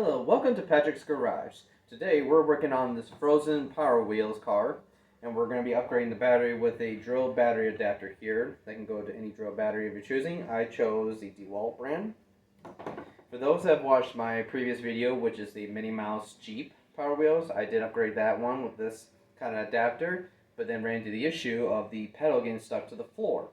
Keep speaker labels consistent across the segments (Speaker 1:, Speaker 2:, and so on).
Speaker 1: Hello, welcome to Patrick's Garage. Today we're working on this frozen Power Wheels car, and we're going to be upgrading the battery with a drill battery adapter here that can go to any drill battery of your choosing. I chose the DeWalt brand. For those that have watched my previous video, which is the Minnie Mouse Jeep Power Wheels, I did upgrade that one with this kind of adapter, but then ran into the issue of the pedal getting stuck to the floor.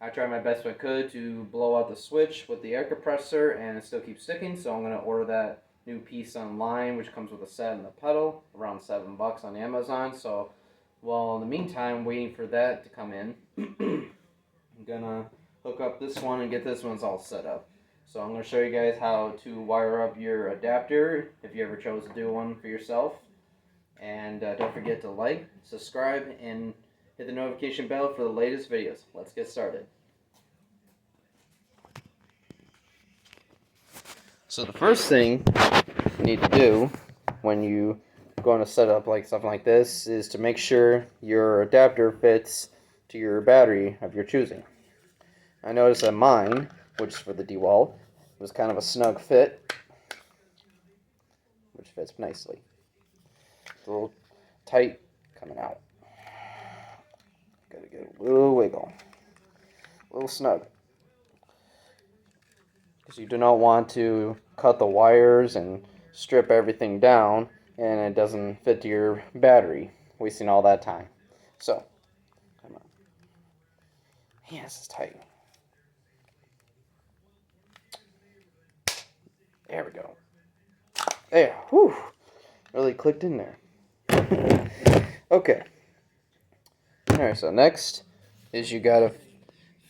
Speaker 1: I tried my best I could to blow out the switch with the air compressor, and it still keeps sticking, so I'm going to order that new piece online, which comes with a set and the pedal, around $7 on Amazon. So, well, in the meantime, waiting for that to come in, I'm going to hook up this one and get this one's all set up. So I'm going to show you guys how to wire up your adapter if you ever chose to do one for yourself. And don't forget to like, subscribe, and hit the notification bell for the latest videos. Let's get started. So the first thing you need to do when you going to set up like something like this is to make sure your adapter fits to your battery of your choosing. I noticed that mine, which is for the DeWalt, was kind of a snug fit, which fits nicely. It's a little tight coming out. Gotta get a little wiggle, a little snug, because you do not want to cut the wires and strip everything down and it doesn't fit to your battery, wasting all that time. So, come on. Yeah, this is tight. There we go. There, whew, really clicked in there. Okay. Alright, so next is you gotta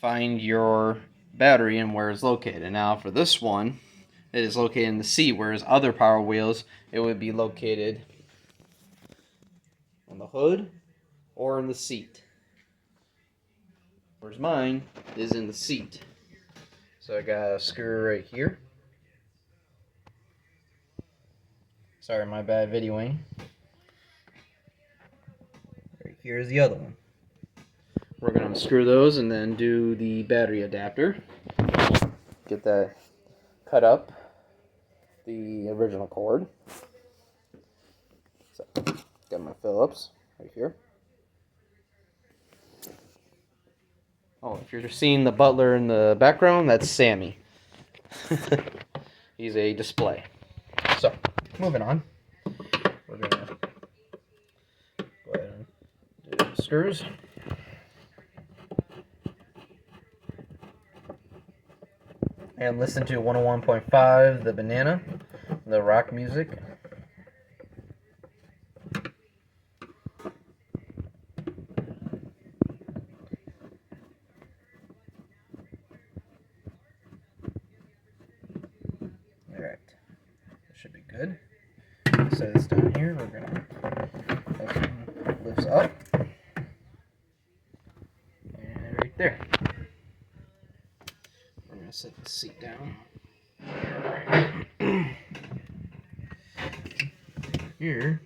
Speaker 1: find your battery and where it's located. Now for this one, it is located in the seat, whereas other Power Wheels, it would be located on the hood or in the seat. Whereas mine is in the seat. So I got a screw right here. Sorry, my bad videoing. Right here is the other one. We're going to unscrew those and then do the battery adapter. Get that cut up, the original cord. So, got my Phillips right here. Oh, if you're seeing the butler in the background, that's Sammy. He's a display. So, moving on. We're going to go ahead and do the screws. And listen to 101.5, the banana, the rock music. Alright, that should be good. Set this down here. We're gonna, this one lifts up. And right there. We're gonna set the seat down. Here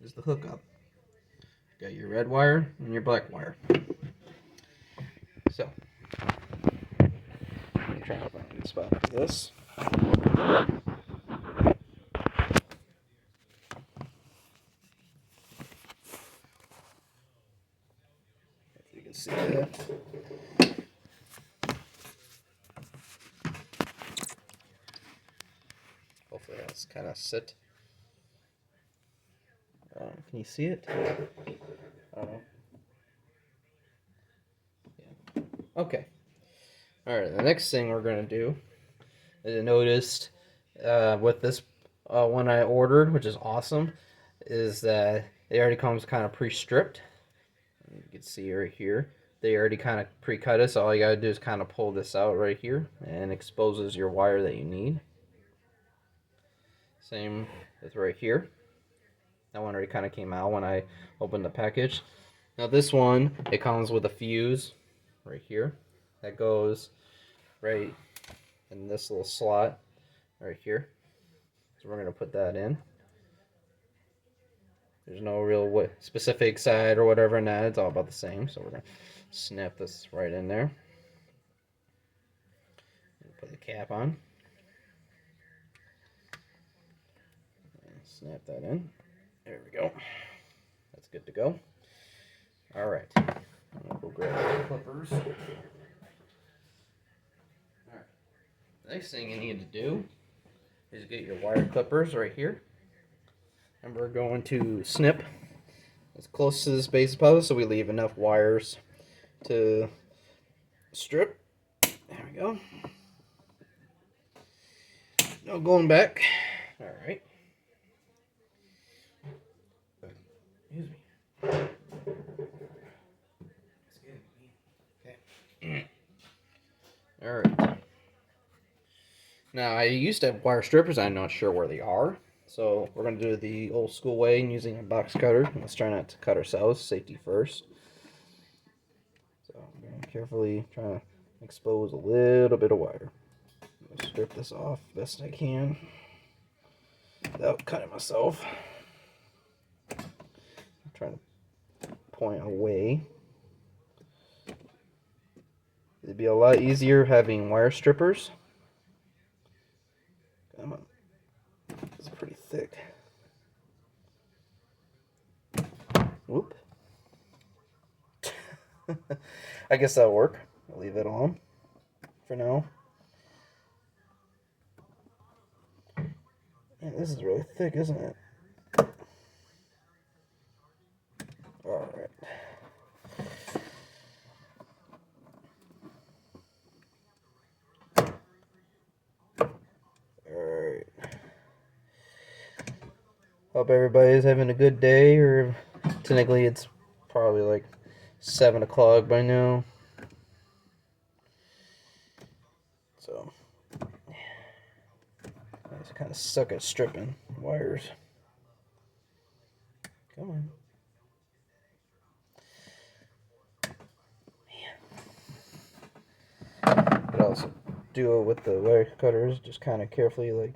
Speaker 1: is the hookup. Got your red wire and your black wire. So, let me try to find a good spot for this. If you can see that. Hopefully that's kind of sit. Can you see it? I don't know. Yeah. Okay. Alright, the next thing we're going to do is I noticed with this one I ordered, which is awesome, is that it already comes kind of pre-stripped. You can see right here. They already kind of pre-cut it, so all you got to do is kind of pull this out right here and exposes your wire that you need. Same with right here. That one already kind of came out when I opened the package. Now this one, it comes with a fuse right here that goes right in this little slot right here. So we're going to put that in. There's no real specific side or whatever in that. It's all about the same. So we're going to snap this right in there. Put the cap on. Snap that in. There we go. That's good to go. All right. I'll go grab the clippers. All right. The next thing you need to do is get your wire clippers right here. And we're going to snip as close to this base as possible so we leave enough wires to strip. There we go. No going back. All right. Excuse me. Okay. All right. Now, I used to have wire strippers. I'm not sure where they are. So we're going to do it the old school way using a box cutter. Let's try not to cut ourselves. Safety first. So I'm going to carefully try to expose a little bit of wire. I'm going to strip this off best I can without cutting myself. I'm trying to point away. It'd be a lot easier having wire strippers. Come on. It's pretty thick. Whoop. I guess that'll work. I'll leave it on for now. Man, this is really thick, isn't it? Alright. Alright. Hope everybody's having a good day, or technically it's probably like 7 o'clock by now. So, I just kind of suck at stripping wires. Come on. Man. But also do it with the wire cutters, just kind of carefully, like,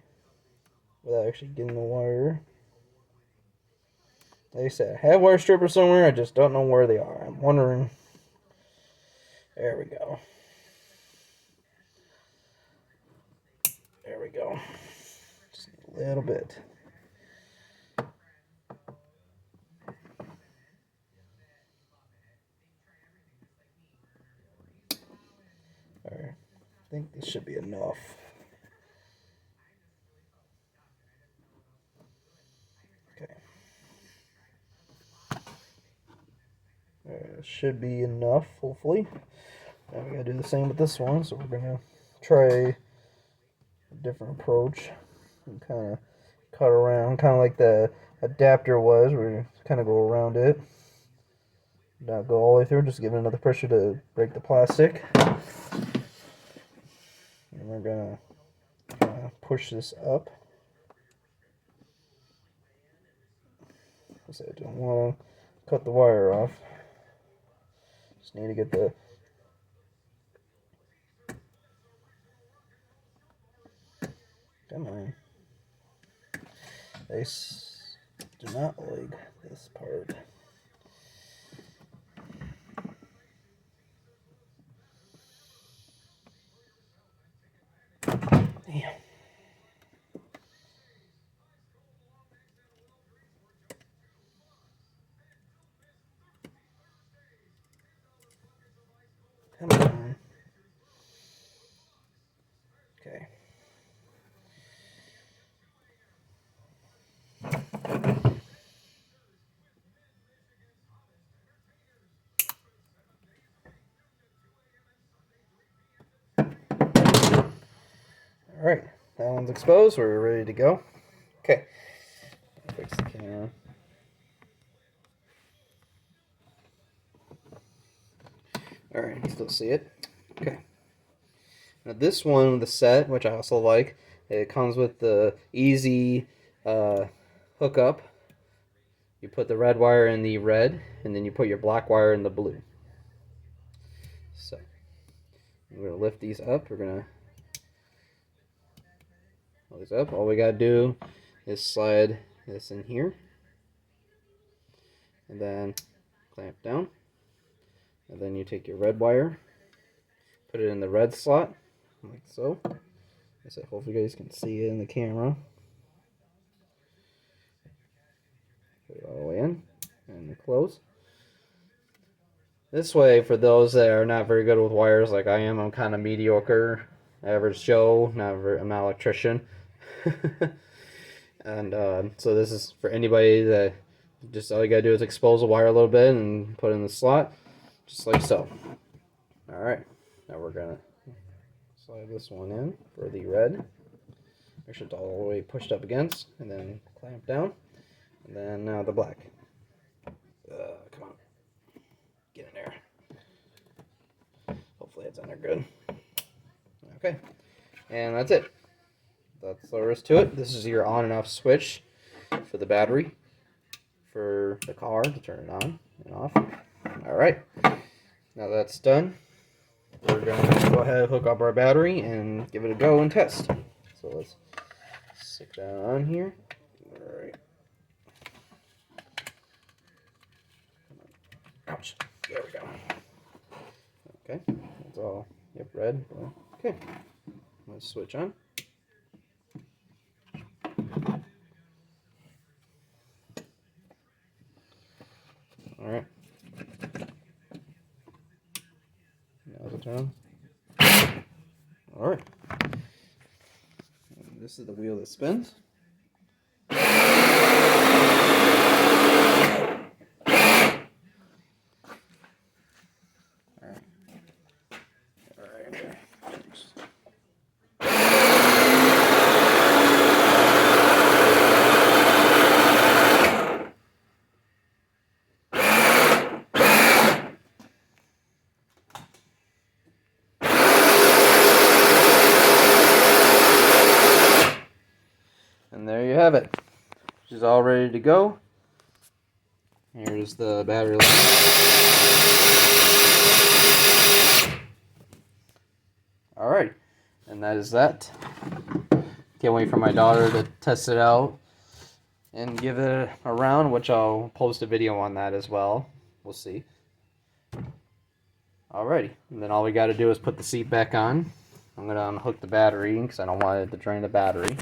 Speaker 1: without actually getting the wire. Like I said, I have wire strippers somewhere, I just don't know where they are. I'm wondering. There we go. There we go. Just a little bit. Alright. I think this should be enough. Okay. Should be enough, hopefully. Now we gotta do the same with this one, so we're gonna try a different approach and kind of cut around, kind of like the adapter was. We're kind of go around it, not go all the way through, just give it another pressure to break the plastic. And we're gonna push this up. I don't want to cut the wire off. Just need to get the come on. They do not like this part. Damn. Come on. Okay. Alright, that one's exposed. We're ready to go. Okay. Fix the camera. Alright, you still see it? Okay. Now this one, the set, which I also like, it comes with the easy hookup. You put the red wire in the red, and then you put your black wire in the blue. So, we're going to lift these up. We're going to hold these up. All we got to do is slide this in here, and then clamp down. And then you take your red wire, put it in the red slot, like so. I said, hopefully you guys can see it in the camera. Put it all the way in and close. This way, for those that are not very good with wires like I am, I'm kind of mediocre, average Joe, I'm not an electrician. And so this is for anybody that just all you gotta do is expose the wire a little bit and put it in the slot, just like so. Alright, now we're gonna slide this one in for the red. Make sure it's all the way pushed up against, and then clamp down. And then now the black. Come on. Get in there. Hopefully it's in there good. Okay. And that's it. That's all there is to it. This is your on and off switch for the battery for the car to turn it on and off. Alright. Now that's done, we're going to go ahead and hook up our battery and give it a go and test. So let's stick that on here. Alright. Ouch. There we go. Okay. That's all. Yep, red. Okay. Let's switch on. Alright. Now's the turn. Alright. This is the wheel that spins. And there you have it. She's all ready to go. Here's the battery. Alright, and that is that. Can't wait for my daughter to test it out and give it a round, which I'll post a video on that as well. We'll see. Alrighty, and then all we got to do is put the seat back on. I'm going to unhook the battery because I don't want it to drain the battery.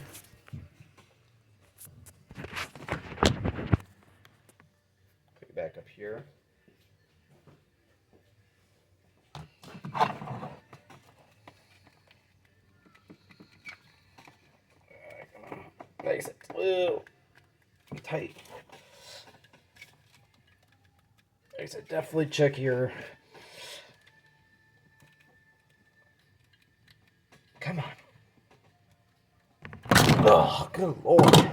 Speaker 1: Put it back up here. Makes it a little tight. Makes it definitely check your. Come on. Oh, good lord.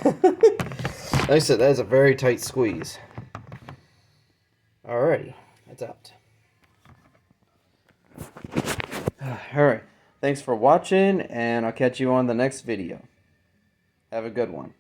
Speaker 1: Like I said, that is a very tight squeeze. Alrighty, that's out. Alright, thanks for watching, and I'll catch you on the next video. Have a good one.